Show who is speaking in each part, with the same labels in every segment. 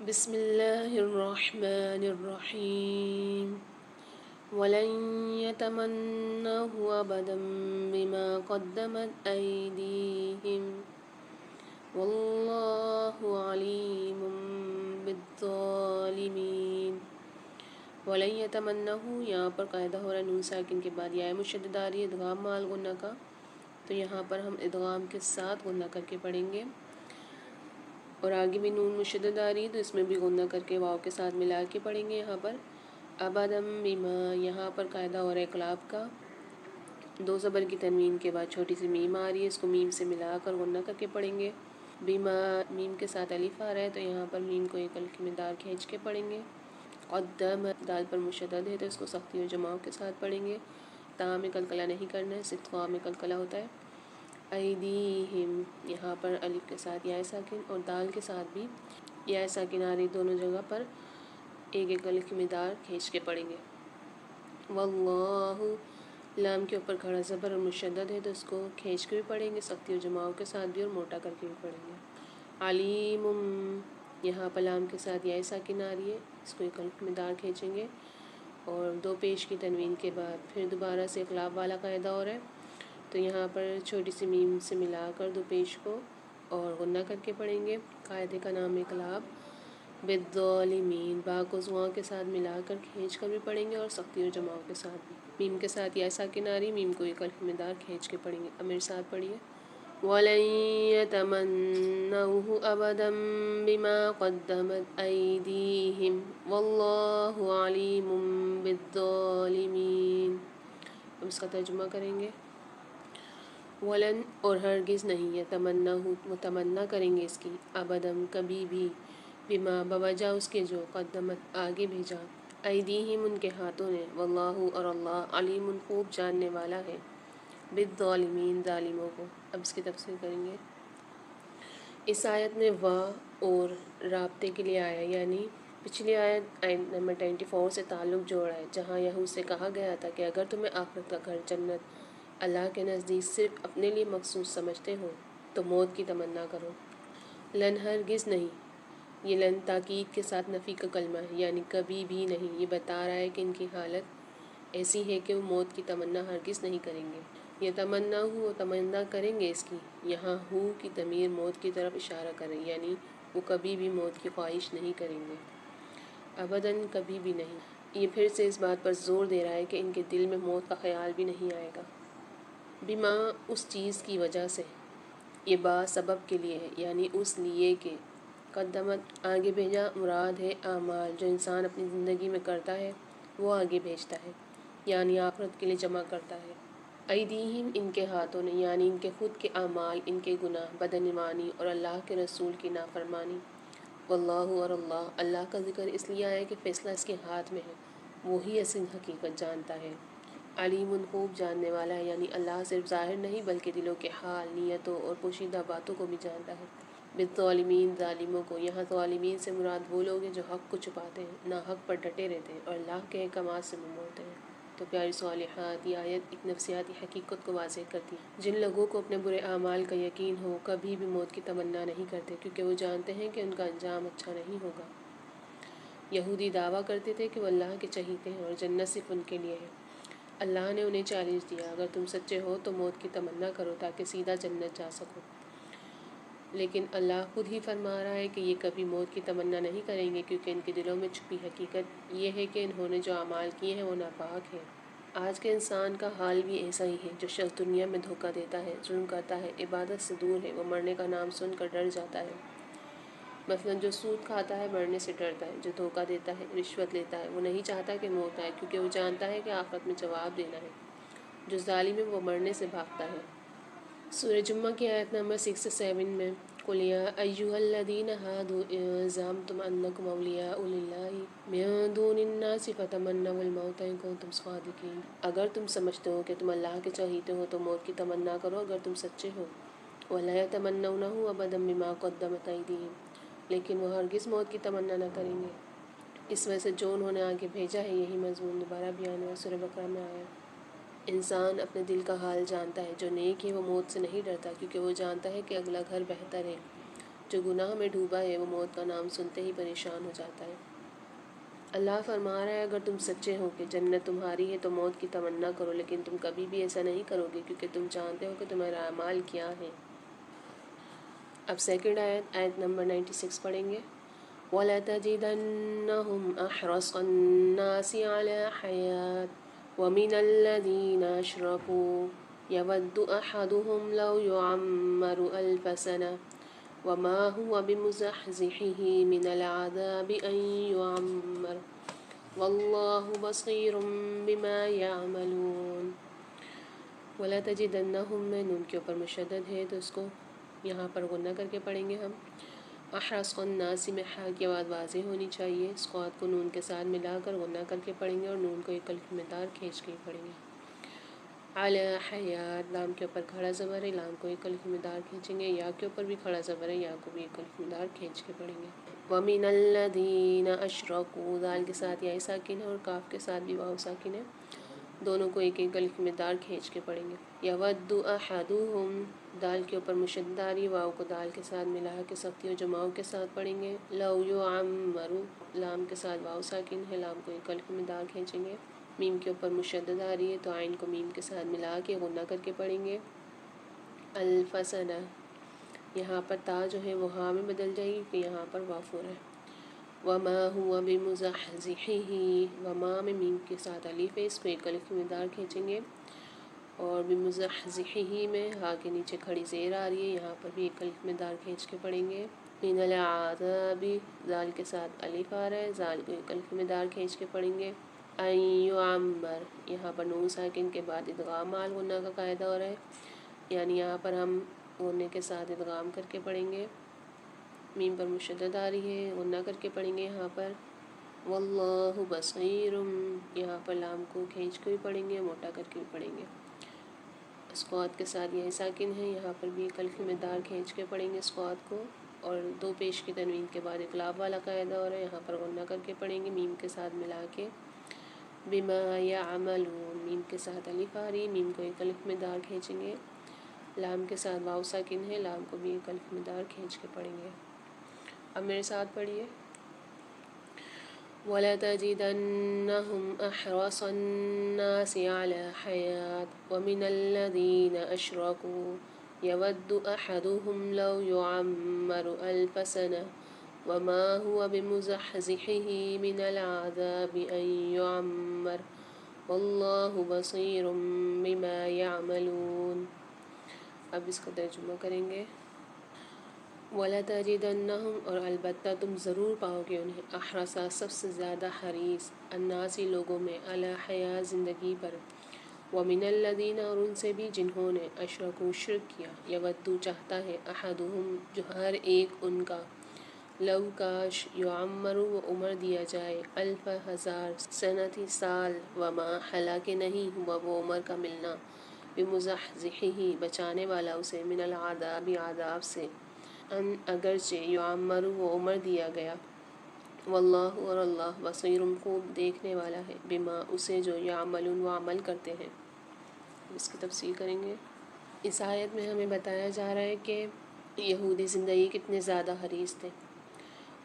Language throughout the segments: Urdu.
Speaker 1: بسم الله الرحمن الرحيم ولن يتمناه أبدا بما قدمت أيديهم والله عليم بالظالمين ولن يتمناه یہاں پر قاعدہ ہو رہا ہے نون ساکن کے بعد یا مشدد آ رہی ہے ادغام مال غنہ کا، تو یہاں پر ہم ادغام کے ساتھ غنہ کر کے پڑھیں گے، اور آگے بھی نون مشدد آ رہی ہے تو اس میں بھی غنہ کر کے واو کے ساتھ ملا کے پڑھیں گے۔ یہاں پر ابدم بما، یہاں پر قاعدہ ہو رہا ہے اقلاب کا، دو زبر کی تنوین کے بعد چھوٹی سی میم آ رہی ہے، اس کو میم سے ملا کر غنہ کر کے پڑھیں گے۔ بما میم کے ساتھ الف آ رہا ہے تو یہاں پر میم کو ایک الف کی مقدار کھینچ کے پڑھیں گے۔ قدم دال پر مشدد ہے تو اس کو سختی اور جماؤ کے ساتھ پڑھیں گے، تا میں قلقلہ نہیں کرنا ہے، صرف خا میں قلقلہ ہوتا ہے۔ ایدیہم یہاں پر الف کے ساتھ یا ساکن اور دال کے ساتھ بھی یا ساکن آ رہی، دونوں جگہ پر ایک ایک الف کی مقدار کھینچ کے پڑھیں گے۔ واللہ لام کے اوپر کھڑا زبر اور مشدد ہے تو اس کو کھینچ کے بھی پڑھیں گے، سختی اور جماؤ کے ساتھ بھی اور موٹا کر کے بھی پڑھیں گے۔ علیم یہاں پر لام کے ساتھ یا ساکن آ رہی ہے، اس کو ایک الف کی مقدار کھینچیں گے، اور دو پیش کی تنوین کے بعد پھر دوبارہ سے اقلاب والا قاعدہ ہو رہا ہے تو یہاں پر چھوٹی سی میم سے ملا کر دو پیش کو اور غنہ کر کے پڑھیں گے۔ قاعدے کا نام اقلاب۔ بالظالمین با کو زواں کے ساتھ ملا کر کھینچ کر بھی پڑھیں گے اور سختی اور جماؤ کے ساتھ بھی۔ میم کے ساتھ یا ساکن آ رہی، میم کو ایک الف مقدار کھینچ کے پڑھیں گے۔ اب میرے ساتھ پڑھیے۔ وَلَن يَتَمَنَّوْهُ أَبَدًا بِمَا قَدَّمَتْ أَيْدِيهِمْ وَاللَّهُ عَلِيمٌ بِالظَّالِمِينَ۔ اب اس کا ترجمہ کریں گے۔ ولن اور ہرگز نہیں، یتمناہ وہ تمنا کریں گے اس کی، ابداً کبھی بھی، بما بوجہ اس کے جو قدمت آگے بھیجا، ایدیہم ان کے ہاتھوں نے، واللہ اور اللہ علیم خوب جاننے والا ہے، بالظالمین ظالموں کو۔ اب اس کی تفسیر کریں گے۔ اس آیت میں وا اور رابطے کے لیے آیا، یعنی پچھلی آیت نمبر 24 سے تعلق جوڑا ہے، جہاں یہود سے کہا گیا تھا کہ اگر تمہیں آخرت کا گھر جنت اللہ کے نزدیک صرف اپنے لیے مخصوص سمجھتے ہو تو موت کی تمنا کرو۔ لن ہرگز نہیں، یہ لن تاکید کے ساتھ نفی کا کلمہ ہے، یعنی کبھی بھی نہیں۔ یہ بتا رہا ہے کہ ان کی حالت ایسی ہے کہ وہ موت کی تمنا ہرگز نہیں کریں گے۔ یہ تمنا ہو وہ تمنا کریں گے اس کی، یہاں ہو کی ضمیر موت کی طرف اشارہ کریں، یعنی وہ کبھی بھی موت کی خواہش نہیں کریں گے، ابداً کبھی بھی نہیں۔ یہ پھر سے اس بات پر زور دے رہا ہے کہ ان کے دل میں موت کا خیال بھی نہیں آئے گا۔ بما اس چیز کی وجہ سے، یہ با سبب کے لیے ہے، یعنی اس لیے کہ قدمت آگے بھیجا مراد ہے اعمال جو انسان اپنی زندگی میں کرتا ہے وہ آگے بھیجتا ہے، یعنی آخرت کے لیے جمع کرتا ہے۔ ایدیہم ان کے ہاتھوں نے، یعنی ان کے خود کے اعمال، ان کے گناہ، بدعنوانی اور اللہ کے رسول کی نافرمانی۔ واللہ اور اللہ کا ذکر اس لیے آیا کہ فیصلہ اس کے ہاتھ میں ہے، وہی اصل حقیقت جانتا ہے۔ علیم خوب جاننے والا ہے، یعنی اللہ صرف ظاہر نہیں بلکہ دلوں کے حال، نیتوں اور پوشیدہ باتوں کو بھی جانتا ہے۔ بالظالمین ظالموں کو، یہاں ظالمین سے مراد وہ لوگ ہیں جو حق کو چھپاتے ہیں، ناحق پر ڈٹے رہتے ہیں اور اللہ کے احکامات سے منہ موڑتے ہیں۔ تو پیاری صالحات، یہ آیت ایک نفسیاتی حقیقت کو واضح کرتی ہے۔ جن لوگوں کو اپنے برے اعمال کا یقین ہو کبھی بھی موت کی تمنا نہیں کرتے، کیونکہ وہ جانتے ہیں کہ ان کا انجام اچھا نہیں ہوگا۔ یہودی دعویٰ کرتے تھے کہ وہ اللہ کے چہیتے ہیں اور جنت صرف ان کے لیے ہے۔ اللہ نے انہیں چیلنج دیا، اگر تم سچے ہو تو موت کی تمنا کرو تاکہ سیدھا جنت جا سکو۔ لیکن اللہ خود ہی فرما رہا ہے کہ یہ کبھی موت کی تمنا نہیں کریں گے، کیونکہ ان کے دلوں میں چھپی حقیقت یہ ہے کہ انہوں نے جو اعمال کیے ہیں وہ ناپاک ہیں۔ آج کے انسان کا حال بھی ایسا ہی ہے۔ جو شخص دنیا میں دھوکہ دیتا ہے، ظلم کرتا ہے، عبادت سے دور ہے، وہ مرنے کا نام سن کر ڈر جاتا ہے۔ مثلا جو سود کھاتا ہے مرنے سے ڈرتا ہے، جو دھوکہ دیتا ہے، رشوت لیتا ہے، وہ نہیں چاہتا کہ موت آئے، کیونکہ وہ جانتا ہے کہ آخرت میں جواب دینا ہے۔ جو ظالم ہے وہ مرنے سے بھاگتا ہے۔ سورہ جمعہ کی آیت نمبر 6 سے 7 میں قُلْ يَا أَيُّهَا الَّذِينَ هَادُوا إِن زَعَمْتُمْ أَنَّكُمْ أَوْلِيَاءُ لِلَّهِ مِن دُونِ النَّاسِ فَتَمَنَّوُا الْمَوْتَ إِن كُنتُمْ صَادِقِينَ۔ اگر تم سمجھتے ہو کہ تم اللہ کے چاہیتے ہو تو موت کی تمنا کرو اگر تم سچے ہو۔ وَلَا يَتَمَنَّوْنَهُ أَبَدًا بِمَا قَدَّمَتْ أَيْدِيهِمْ، لیکن وہ ہرگز موت کی تمنا نہ کریں گے، اس وجہ سے جو انہوں نے آگے بھیجا ہے۔ یہی مضمون دوبارہ بیان ہوا سورہ بقرہ میں آیا۔ انسان اپنے دل کا حال جانتا ہے، جو نیک ہے وہ موت سے نہیں ڈرتا، کیونکہ وہ جانتا ہے کہ اگلا گھر بہتر ہے۔ جو گناہ میں ڈوبا ہے وہ موت کا نام سنتے ہی پریشان ہو جاتا ہے۔ اللہ فرما رہا ہے اگر تم سچے ہو کہ جنت تمہاری ہے تو موت کی تمنا کرو، لیکن تم کبھی بھی ایسا نہیں کرو گے کیونکہ تم جانتے ہو کہ تمہارا اعمال کیا ہے۔ اب سیکنڈ آیت نمبر 96 پڑھیں گے۔ وَلَتَجِدَنَّهُمْ أَحْرَصَ النَّاسِ عَلَى حَيَاةٍ وَمِنَ الَّذِينَ أَشْرَكُوا يَوَدُّ أَحَدُهُمْ لَوْ يُعَمَّرُ أَلْفَ سَنَةٍ وَمَا هُوَ بِمُزَحْزِحِهِ مِنَ الْعَذَابِ أَن يُعَمَّرَ وَاللَّهُ بَصِيرٌ بِمَا يَعْمَلُونَ۔ وَلَتَجِدَنَّهُمْ میں نون کے اوپر مشدد ہے تو اس کو یہاں پر غنہ کر کے پڑھیں گے ہم۔ احرص الناس میں حا کی آواز واضح ہونی چاہیے، اس قوت کو نون کے ساتھ ملا کر غنہ کر کے پڑھیں گے اور نون کو ایک الف مقدار کھینچ کے پڑھیں گے۔ علی حیات، لام کے اوپر کھڑا زبر ہے، لام کو ایک الف مقدار کھینچیں گے، یا کے اوپر بھی کھڑا زبر ہے، یا کو بھی ایک الف مقدار کھینچ کے پڑھیں گے۔ وَمِنَ الَّذِينَ أَشْرَكُوا، دال کے ساتھ یا ساکن ہے اور کاف کے ساتھ بھی واو ساکن ہے، دونوں کو ایک ایک الف مقدار کھینچ کے پڑھیں گے۔ یود احدہم، دال کے اوپر مشدد آ رہی ہے، واو کو دال کے ساتھ ملا کے سختی و جماؤ کے ساتھ پڑھیں گے۔ لو یعمر، لام کے ساتھ واو ساکن ہے، لام کو ایک الف مقدار کھینچیں گے۔ میم کے اوپر مشدد آ رہی ہے تو عین کو میم کے ساتھ ملا کے غنہ کر کے پڑھیں گے۔ الف سنہ، یہاں پر تا جو ہے وہ ہاں میں بدل جائے گی کہ یہاں پر واف ہو رہا ہے۔ وما هو بمزحزحہ، وما میں میم کے ساتھ الف ہے، اس کو ایک الف مقدار کھینچیں گے، اور بمزحزحہ میں ہا کے نیچے کھڑی زیر آ رہی ہے، یہاں پر بھی ایک الف مقدار کھینچ کے پڑھیں گے۔ من العذاب، زال کے ساتھ الف آ رہا ہے، زال کو ایک الف مقدار کھینچ کے پڑھیں گے۔ ان یعمر، یہاں پر نون ساکن کے بعد ادغام مع غنہ کا قاعدہ ہو رہا ہے، یعنی یہاں پر ہم غنہ کے ساتھ ادغام کر کے پڑھیں گے۔ میم پر مشدد آ رہی ہے، غنہ کر کے پڑھیں گے یہاں پر۔ واللہ بصیر، یہاں پر لام کو کھینچ کے بھی پڑھیں گے، موٹا کر کے بھی پڑھیں گے۔ اسقاط کے ساتھ یہ ساکن ہے، یہاں پر بھی ایک الف مقدار کھینچ کے پڑھیں گے اسقاط کو، اور دو پیش کی تنوین کے بعد اقلاب والا قاعدہ ہو رہا ہے، یہاں پر غنہ کر کے پڑھیں گے میم کے ساتھ ملا کے۔ بما یعملون، میم کے ساتھ الف آ رہی ہے، میم کو ایک الف مقدار کھینچیں گے، لام کے ساتھ واو ساکن ہے، لام کو بھی ایک الف مقدار کھینچ کے پڑھیں گے۔ اب میرے ساتھ پڑھیے۔ وَلَتَجِدَنَّهُمْ أَحْرَصَ النَّاسِ عَلَى حَيَاةٍ وَمِنَ الَّذِينَ أَشْرَكُوا يَوَدُّ أَحَدُهُمْ لَوْ يُعَمَّرُ أَلْفَ سَنَةٍ وَمَا هُوَ بِمُزَحْزِحِهِ مِنَ الْعَذَابِ أَن يُعَمَّرَ وَاللَّهُ بَصِيرٌ بِمَا يَعْمَلُونَ۔ اب اس کا ترجمہ کریں گے۔ وَلَتَجِدَنَّهُمْ، اور البتہ تم ضرور پاؤ گے انہیں، احرصا سب سے زیادہ حریص، الناسی لوگوں میں، علی حیات زندگی پر، وَمِنَ الَّذِينَ، اور ان سے بھی جنہوں نے اشرکوا شرک کیا، یودو چاہتا ہے، احدہم جو ہر ایک ان کا، لو کاش، یعمر وہ عمر دیا جائے، الف ہزار، سنتی سال، وما حالانکہ نہیں ہوا وہ عمر کا ملنا، بمزحزحہ بچانے والا اسے، من العذاب عذاب سے، ان اگرچہ یعمر وہ عمر دیا گیا، واللہ اور اللہ بصیر خوب دیکھنے والا ہے، بما اسے جو یعملون وہ عمل کرتے ہیں۔ اس کی تفصیل کریں گے۔ اس آیت میں ہمیں بتایا جا رہا ہے کہ یہودی زندگی کتنے زیادہ حریص تھے۔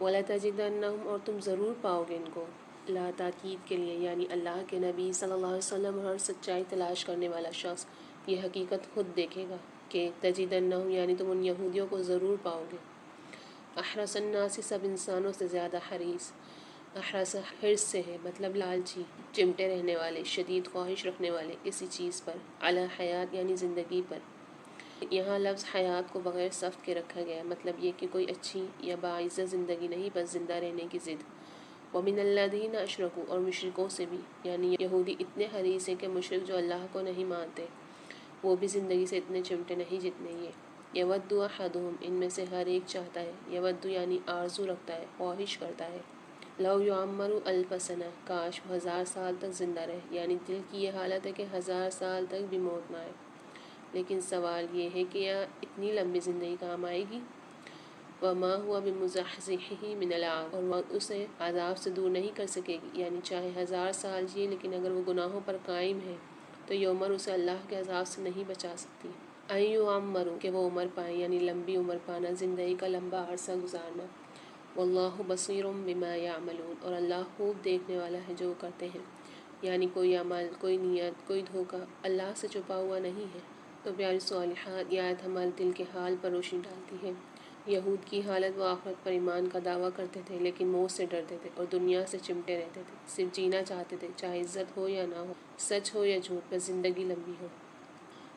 Speaker 1: وَلَتَجِدَنَّهُمْ، اور تم ضرور پاؤ گے ان کو، لا تاکید کے لیے، یعنی اللہ کے نبی صلی اللہ علیہ وسلم ہر سچائی تلاش کرنے والا شخص یہ حقیقت خود دیکھے گا کہ تجدنہم، یعنی تم ان یہودیوں کو ضرور پاؤ گے، احرص الناس سب انسانوں سے زیادہ حریص، احرص حرص سے ہے مطلب لالچی، چمٹے رہنے والے، شدید خواہش رکھنے والے کسی چیز پر، علی حیات یعنی زندگی پر۔ یہاں لفظ حیات کو بغیر صفت کے رکھا گیا، مطلب یہ کہ کوئی اچھی یا باعزت زندگی نہیں، بس زندہ رہنے کی ضد۔ وَمِنَ الَّذِينَ أَشْرَكُوا، اور مشرکوں سے بھی، یعنی یہودی اتنے حریص ہیں کہ مشرک جو اللہ کو نہیں مانتے وہ بھی زندگی سے اتنے چمٹے نہیں جتنے یہ۔ یود احدہم، ان میں سے ہر ایک چاہتا ہے، یود یعنی آرزو رکھتا ہے، خواہش کرتا ہے، لو یعمر الف سنہ، کاش وہ 1000 سال تک زندہ رہے، یعنی دل کی یہ حالت ہے کہ 1000 سال تک بھی موت نہ آئے۔ لیکن سوال یہ ہے کہ یا اتنی لمبی زندگی کام آئے گی؟ وما ہوا بمزحزحہ من العذاب، اور وہ اسے عذاب سے دور نہیں کر سکے گی، یعنی چاہے 1000 سال جیے لیکن اگر وہ گناہوں پر قائم ہے تو یہ عمر اسے اللہ کے عذاب سے نہیں بچا سکتی۔ ایو عمروں کہ وہ عمر پائیں، یعنی لمبی عمر پانا، زندگی کا لمبا عرصہ گزارنا۔ واللہ بصیر بما یعملون، اور اللہ خوب دیکھنے والا ہے جو وہ کرتے ہیں، یعنی کوئی عمل، کوئی نیت، کوئی دھوکہ اللہ سے چھپا ہوا نہیں ہے۔ تو پیاری صالحات، یہ آیت ہمارے دل کے حال پر روشنی ڈالتی ہے۔ یہود کی حالت، وہ آخرت پر ایمان کا دعویٰ کرتے تھے لیکن موت سے ڈرتے تھے اور دنیا سے چمٹے رہتے تھے، صرف جینا چاہتے تھے، چاہے عزت ہو یا نہ ہو، سچ ہو یا جھوٹ، پر زندگی لمبی ہو۔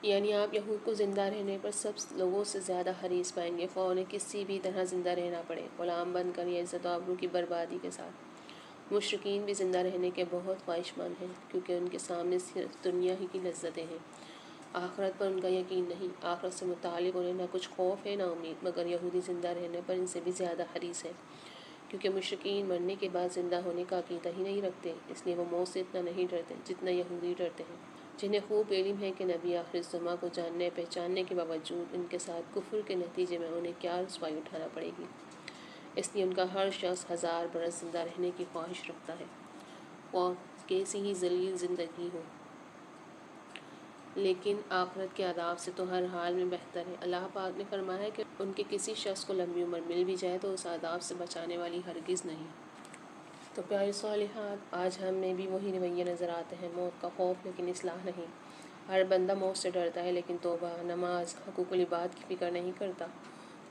Speaker 1: یعنی آپ یہود کو زندہ رہنے پر سب لوگوں سے زیادہ حریص پائیں گے، خواہ انہیں کسی بھی طرح زندہ رہنا پڑے، غلام بن کر یا عزت و آبرو کی بربادی کے ساتھ۔ مشرکین بھی زندہ رہنے کے بہت خواہشمند ہیں، کیونکہ ان کے سامنے صرف دنیا ہی کی لذتیں ہیں، آخرت پر ان کا یقین نہیں۔ آخرت سے متعلق انہیں نہ کچھ خوف ہے نہ امید، مگر یہودی زندہ رہنے پر ان سے بھی زیادہ حریص ہیں، کیونکہ مشرکین مرنے کے بعد زندہ ہونے کا عقیدہ ہی نہیں رکھتے، اس لیے وہ موت سے اتنا نہیں ڈرتے جتنا یہودی ڈرتے ہیں، جنہیں خوب علم ہے کہ نبی آخر الزماں کو جاننے پہچاننے کے باوجود ان کے ساتھ کفر کے نتیجے میں انہیں کیا رسوائی اٹھانا پڑے گی۔ اس لیے ان کا ہر شخص 1000 برس زندہ رہنے کی خواہش رکھتا ہے، اور کیسی ہی ذلیل زندگی ہو، لیکن آخرت کے عذاب سے تو ہر حال میں بہتر ہے۔ اللہ پاک نے فرمایا ہے کہ ان کے کسی شخص کو لمبی عمر مل بھی جائے تو اس عذاب سے بچانے والی ہرگز نہیں۔ تو پیاری صالحات، آج ہم میں بھی وہی رویے نظر آتے ہیں، موت کا خوف لیکن اصلاح نہیں۔ ہر بندہ موت سے ڈرتا ہے لیکن توبہ، نماز، حقوق العباد کی فکر نہیں کرتا،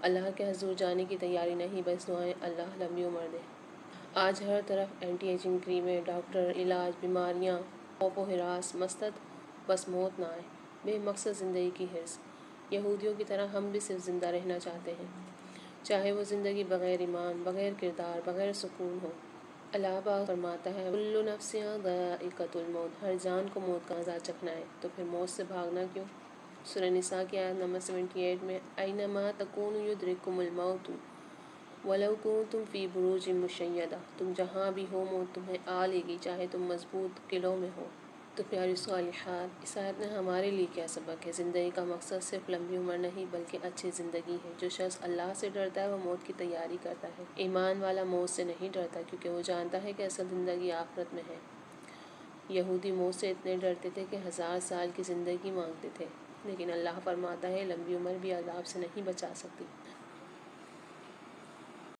Speaker 1: اللہ کے حضور جانے کی تیاری نہیں، بس دعائیں اللہ لمبی عمر دے۔ آج ہر طرف اینٹی ایجنگ کریمیں، ڈاکٹر، علاج، بیماریاں، خوف و ہراس، مقصد بس موت نہ آئے، بے مقصد زندگی کی حرص۔ یہودیوں کی طرح ہم بھی صرف زندہ رہنا چاہتے ہیں، چاہے وہ زندگی بغیر ایمان، بغیر کردار، بغیر سکون ہو۔ اللہ پاک فرماتا ہے کل نفس ذائقۃ الموت، ہر جان کو موت کا مزہ چکھنا ہے، تو پھر موت سے بھاگنا کیوں؟ سورہ نساء کی آیت نمبر 78 میں اینما تکونوا یدرککم الموت ولو کنتم فی بروج مشیدہ، تم جہاں بھی ہو موت تمہیں آ لے گی، چاہے تم مضبوط قلعوں میں ہو۔ تو پیاری صالحات، اس آیت میں ہمارے لیے کیا سبق ہے؟ زندگی کا مقصد صرف لمبی عمر نہیں بلکہ اچھی زندگی ہے۔ جو شخص اللہ سے ڈرتا ہے وہ موت کی تیاری کرتا ہے، ایمان والا موت سے نہیں ڈرتا، کیونکہ وہ جانتا ہے کہ اصل زندگی آخرت میں ہے۔ یہودی موت سے اتنے ڈرتے تھے کہ 1000 سال کی زندگی مانگتے تھے، لیکن اللہ فرماتا ہے لمبی عمر بھی عذاب سے نہیں بچا سکتی۔